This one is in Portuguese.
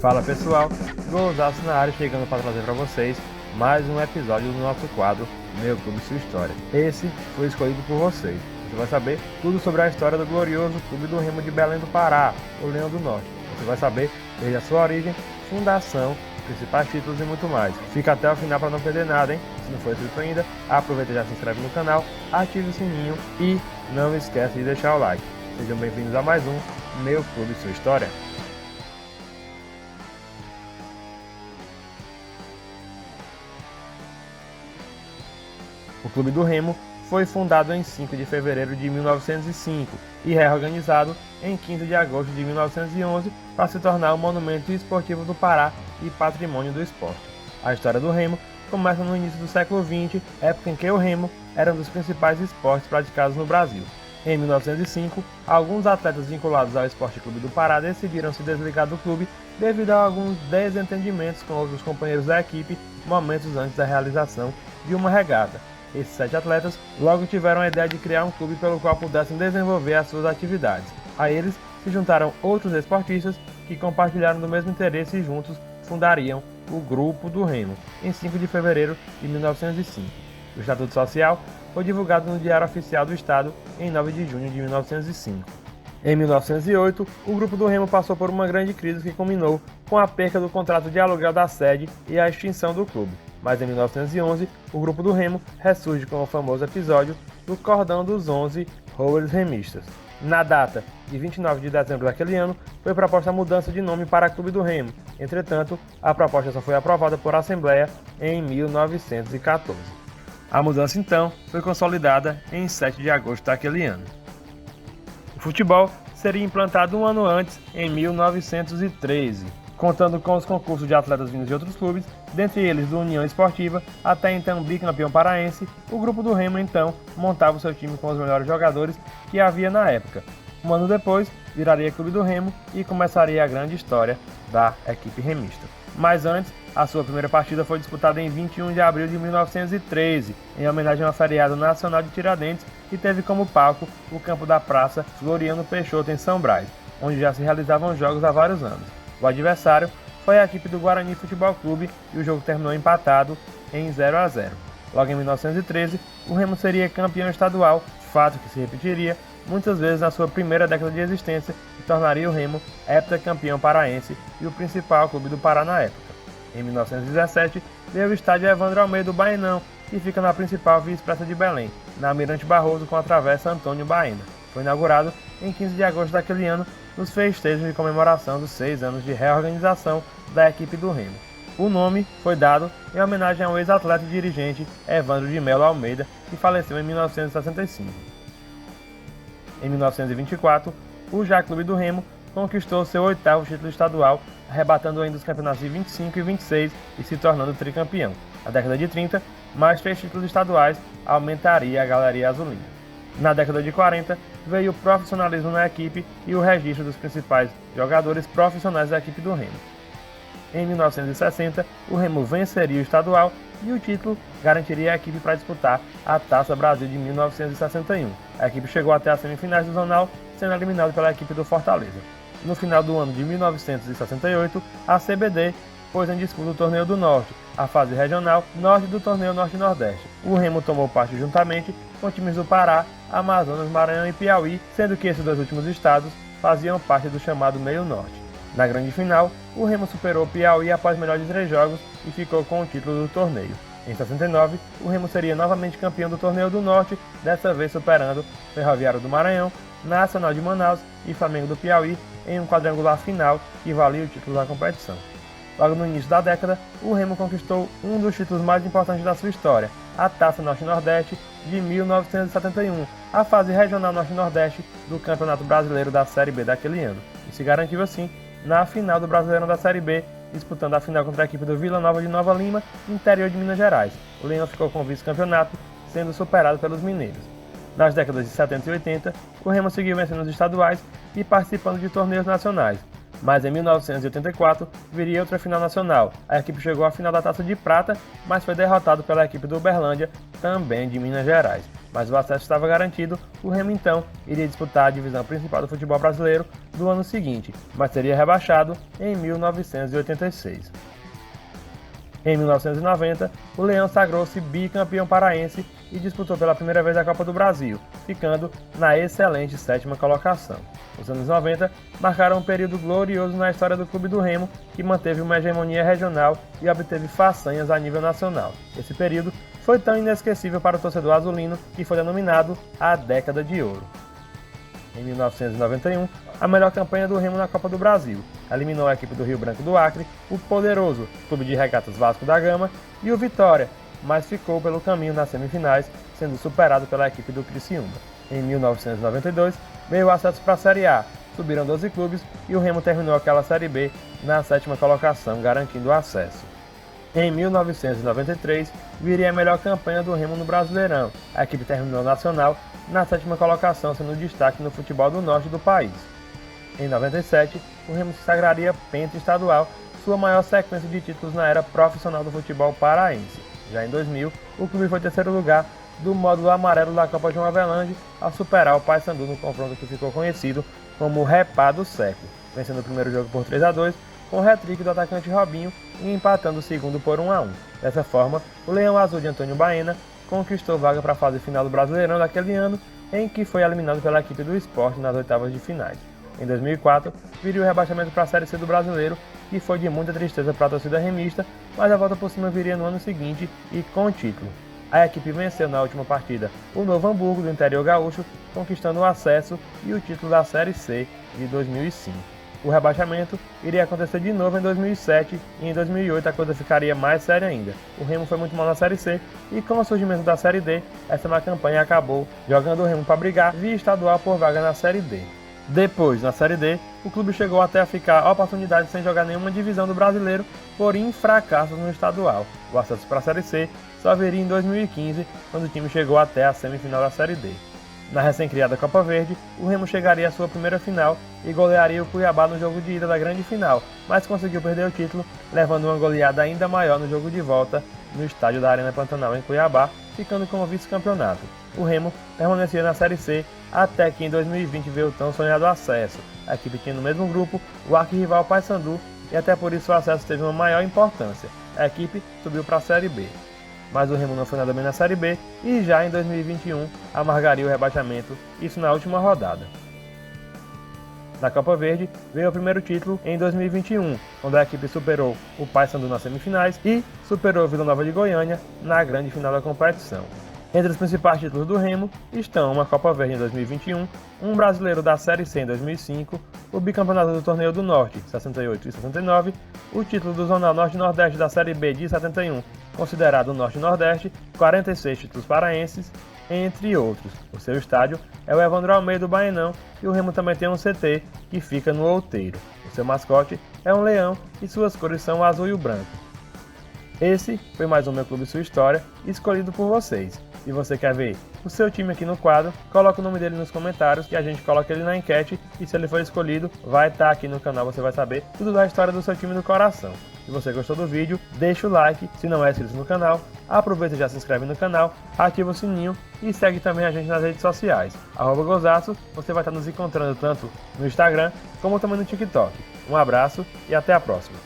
Fala pessoal, Golaço na área chegando para trazer para vocês mais um episódio do nosso quadro Meu Clube Sua História. Esse foi escolhido por vocês. Você vai saber tudo sobre a história do glorioso Clube do Remo de Belém do Pará, o Leão do Norte. Você vai saber desde a sua origem, fundação, principais títulos e muito mais. Fica até o final para não perder nada, hein? Se não for inscrito ainda, aproveita e já se inscreve no canal, ative o sininho e não esquece de deixar o like. Sejam bem-vindos a mais um Meu Clube Sua História. O Clube do Remo foi fundado em 5 de fevereiro de 1905 e reorganizado em 15 de agosto de 1911 para se tornar o Monumento Esportivo do Pará e Patrimônio do Esporte. A história do Remo começa no início do século XX, época em que o Remo era um dos principais esportes praticados no Brasil. Em 1905, alguns atletas vinculados ao Esporte Clube do Pará decidiram se desligar do clube devido a alguns desentendimentos com outros companheiros da equipe momentos antes da realização de uma regata. Esses 7 atletas logo tiveram a ideia de criar um clube pelo qual pudessem desenvolver as suas atividades. A eles se juntaram outros esportistas que compartilharam do mesmo interesse e juntos fundariam o Grupo do Remo, em 5 de fevereiro de 1905. O Estatuto Social foi divulgado no Diário Oficial do Estado em 9 de junho de 1905. Em 1908, o Grupo do Remo passou por uma grande crise que culminou com a perca do contrato de aluguel da sede e a extinção do clube. Mas em 1911, o Grupo do Remo ressurge com o famoso episódio do Cordão dos 11 Rovers Remistas. Na data de 29 de dezembro daquele ano, foi proposta a mudança de nome para Clube do Remo. Entretanto, a proposta só foi aprovada por Assembleia em 1914. A mudança, então, foi consolidada em 7 de agosto daquele ano. O futebol seria implantado um ano antes, em 1913. Contando com os concursos de atletas vindos de outros clubes, dentre eles do União Esportiva, até então bicampeão paraense, o Grupo do Remo então montava o seu time com os melhores jogadores que havia na época. Um ano depois, viraria Clube do Remo e começaria a grande história da equipe remista. Mas antes, a sua primeira partida foi disputada em 21 de abril de 1913, em homenagem ao feriado nacional de Tiradentes, e teve como palco o campo da Praça Floriano Peixoto em São Brás, onde já se realizavam jogos há vários anos. O adversário foi a equipe do Guarani Futebol Clube e o jogo terminou empatado em 0-0. Logo em 1913, o Remo seria campeão estadual, fato que se repetiria muitas vezes na sua primeira década de existência e tornaria o Remo heptacampeão paraense e o principal clube do Pará na época. Em 1917, veio o estádio Evandro Almeida do Baenão, que fica na principal via-expressa de Belém, na Almirante Barroso com a travessa Antônio Baena. Foi inaugurado em 15 de agosto daquele ano, nos festejos de comemoração dos 6 anos de reorganização da equipe do Remo. O nome foi dado em homenagem ao ex-atleta e dirigente Evandro de Melo Almeida, que faleceu em 1965. Em 1924, o já Clube do Remo conquistou seu 8º título estadual, arrebatando ainda os campeonatos de 25 e 26 e se tornando tricampeão. Na década de 30, mais 3 títulos estaduais aumentaria a galeria azulina. Na década de 40, veio o profissionalismo na equipe e o registro dos principais jogadores profissionais da equipe do Remo. Em 1960, o Remo venceria o estadual e o título garantiria a equipe para disputar a Taça Brasil de 1961. A equipe chegou até as semifinais do Zonal, sendo eliminada pela equipe do Fortaleza. No final do ano de 1968, a CBD pôs em disputa o Torneio do Norte, a fase regional norte do Torneio Norte-Nordeste. O Remo tomou parte juntamente com times do Pará, Amazonas, Maranhão e Piauí, sendo que esses dois últimos estados faziam parte do chamado Meio Norte. Na grande final, o Remo superou o Piauí após melhor de 3 jogos e ficou com o título do torneio. Em 69, o Remo seria novamente campeão do Torneio do Norte, dessa vez superando Ferroviário do Maranhão, Nacional de Manaus e Flamengo do Piauí em um quadrangular final que valia o título da competição. Logo no início da década, o Remo conquistou um dos títulos mais importantes da sua história, a Taça Norte-Nordeste de 1971, a fase regional Norte-Nordeste do Campeonato Brasileiro da Série B daquele ano, e se garantiu assim na final do Brasileirão da Série B, disputando a final contra a equipe do Vila Nova de Nova Lima, interior de Minas Gerais. O Leão ficou com o vice-campeonato, sendo superado pelos mineiros. Nas décadas de 70 e 80, o Remo seguiu vencendo os estaduais e participando de torneios nacionais. Mas em 1984 viria outra final nacional. A equipe chegou à final da Taça de Prata, mas foi derrotado pela equipe do Uberlândia, também de Minas Gerais. Mas o acesso estava garantido, o Remo então iria disputar a divisão principal do futebol brasileiro do ano seguinte, mas seria rebaixado em 1986. Em 1990, o Leão sagrou-se bicampeão paraense e disputou pela primeira vez a Copa do Brasil, ficando na excelente 7ª colocação. Os anos 90 marcaram um período glorioso na história do Clube do Remo, que manteve uma hegemonia regional e obteve façanhas a nível nacional. Esse período foi tão inesquecível para o torcedor azulino que foi denominado a Década de Ouro. Em 1991, a melhor campanha do Remo na Copa do Brasil. Eliminou a equipe do Rio Branco do Acre, o poderoso Clube de Regatas Vasco da Gama e o Vitória, mas ficou pelo caminho nas semifinais, sendo superado pela equipe do Criciúma. Em 1992, veio o acesso para a Série A, subiram 12 clubes e o Remo terminou aquela Série B na 7ª colocação, garantindo o acesso. Em 1993, viria a melhor campanha do Remo no Brasileirão. A equipe terminou nacional na 7ª colocação, sendo destaque no futebol do norte do país. Em 97, o Remo se sagraria penta-estadual, sua maior sequência de títulos na era profissional do futebol paraense. Já em 2000, o clube foi terceiro lugar do módulo amarelo da Copa João Avelange, ao superar o Paysandu no confronto que ficou conhecido como o Repá do século, vencendo o primeiro jogo por 3-2, com o hat-trick do atacante Robinho e empatando o segundo por 1-1. Dessa forma, o Leão Azul de Antônio Baena conquistou vaga para a fase final do Brasileirão daquele ano, em que foi eliminado pela equipe do Sport nas oitavas de finais. Em 2004, viria o rebaixamento para a Série C do Brasileiro, que foi de muita tristeza para a torcida remista, mas a volta por cima viria no ano seguinte e com o título. A equipe venceu na última partida o Novo Hamburgo do interior gaúcho, conquistando o acesso e o título da Série C de 2005. O rebaixamento iria acontecer de novo em 2007 e em 2008 a coisa ficaria mais séria ainda. O Remo foi muito mal na Série C e com o surgimento da Série D, essa má campanha acabou jogando o Remo para brigar via estadual por vaga na Série D. Depois, na Série D, o clube chegou até a ficar oportunidade sem jogar nenhuma divisão do brasileiro, porém fracassos no estadual. O acesso para a Série C só viria em 2015, quando o time chegou até a semifinal da Série D. Na recém-criada Copa Verde, o Remo chegaria à sua primeira final e golearia o Cuiabá no jogo de ida da grande final, mas conseguiu perder o título, levando uma goleada ainda maior no jogo de volta no estádio da Arena Pantanal em Cuiabá, ficando como vice-campeonato. O Remo permanecia na Série C até que em 2020 veio o tão sonhado acesso. A equipe tinha no mesmo grupo o arquirrival Paysandu e até por isso o acesso teve uma maior importância. A equipe subiu para a Série B. Mas o Remo não foi nada bem na Série B e já em 2021 amargaria o rebaixamento, isso na última rodada. Na Copa Verde veio o primeiro título em 2021, quando a equipe superou o Paysandu nas semifinais e superou o Vila Nova de Goiânia na grande final da competição. Entre os principais títulos do Remo estão uma Copa Verde em 2021, um brasileiro da Série C em 2005, o bicampeonato do Torneio do Norte, 68 e 69, o título do Zonal Norte-Nordeste da Série B de 71, considerado Norte-Nordeste, 46 títulos paraenses, entre outros. O seu estádio é o Evandro Almeida do Baenão e o Remo também tem um CT que fica no Outeiro. O seu mascote é um leão e suas cores são o azul e o branco. Esse foi mais um Meu Clube Sua História, escolhido por vocês. Se você quer ver o seu time aqui no quadro, coloca o nome dele nos comentários que a gente coloca ele na enquete e se ele for escolhido, vai estar aqui no canal, você vai saber tudo da história do seu time do coração. Se você gostou do vídeo, deixa o like, se não é inscrito no canal, aproveita e já se inscreve no canal, ativa o sininho e segue também a gente nas redes sociais. @Gozaço, você vai estar nos encontrando tanto no Instagram como também no TikTok. Um abraço e até a próxima.